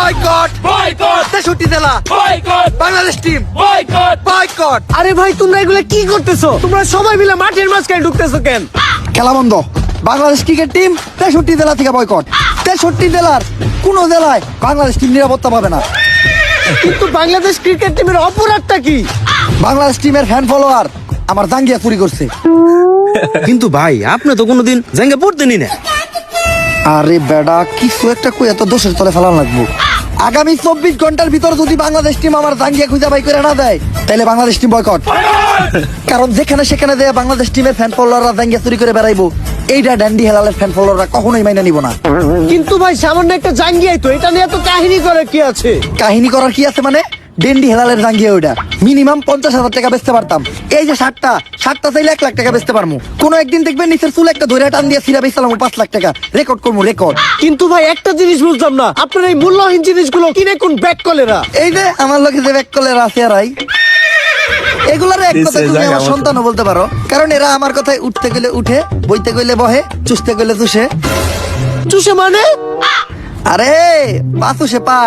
Boycott boycott 63 জেলা boycott Bangladesh team boycott boycott. আরে ভাই তোমরা এগুলো কি করতেছো? তোমরা সবাই মিলে মাঠের মাঝখানে ঢুকতেছো কেন? খেলা বন্ধ। বাংলাদেশ ক্রিকেট টিম 63 জেলা থেকে বয়কট। 63 জেলার কোন জেলায় বাংলাদেশ টিম নিরাপত্তা পাবে না। কিন্তু বাংলাদেশ ক্রিকেট টিমের অপরাধটা কি? বাংলাদেশ টিমের ফ্যান ফলোয়ার আমার জাঙ্গিয়া চুরি করছে। কিন্তু ভাই আপনি তো কোনোদিন জাঙ্গা পড়তেনি না। আরে বেডা কিছু একটা কই এত দোষের তলে ফেলানো লাগবো। আগামী 24 ঘন্টার ভিতর যদি বাংলাদেশ টিম আমার জাঙ্গিয়া খুঁজে বাই করে না দেয় তাহলে বাংলাদেশ টিম বয়কট। কারণ যেখানে সেখানে দেয়া বাংলাদেশ টিমের ফ্যান ফলোয়াররা জাঙ্গিয়া চুরি করে বেড়াইবো, এইটা ড্যান্ডি হেলালের ফ্যান ফলোয়াররা কখনোই মাইনা নিব না। কিন্তু ভাই সামান্য একটা জাঙ্গিয়াই তো, এটা নিয়ে তো কাহিনী করে কি আছে? কাহিনী করার কি আছে মানে? ডেন্ডি হেলালের জাঙ্গিয়া ওইটা মিনিমাম 50,000 টাকা বেচতে পারতাম। এই যে শার্টটা চাইলে 1 লাখ টাকা বেচতে পারবো। কোনো একদিন দেখবেন নিচের চুল একটা ধরে টান দিয়ে সিরা বেচলাম 5 লাখ টাকা রেকর্ড করবো রেকর্ড। কিন্তু ভাই একটা জিনিস বুঝলাম না, আপনার এই মূল্যহীন জিনিসগুলো কিনে কোন ব্যাক কলেরা? এই যে আমার লোকে যে ব্যাক কলের আছে আরাই, এগুলার এক কথা তুমি আমার সন্তানও বলতে পারো। কারণ এরা আমার কথায় উঠতে গেলে উঠে, বইতে গেলে বহে, চুষতে গেলে চুষে। চুষে মানে? আরে পা চুষে পা।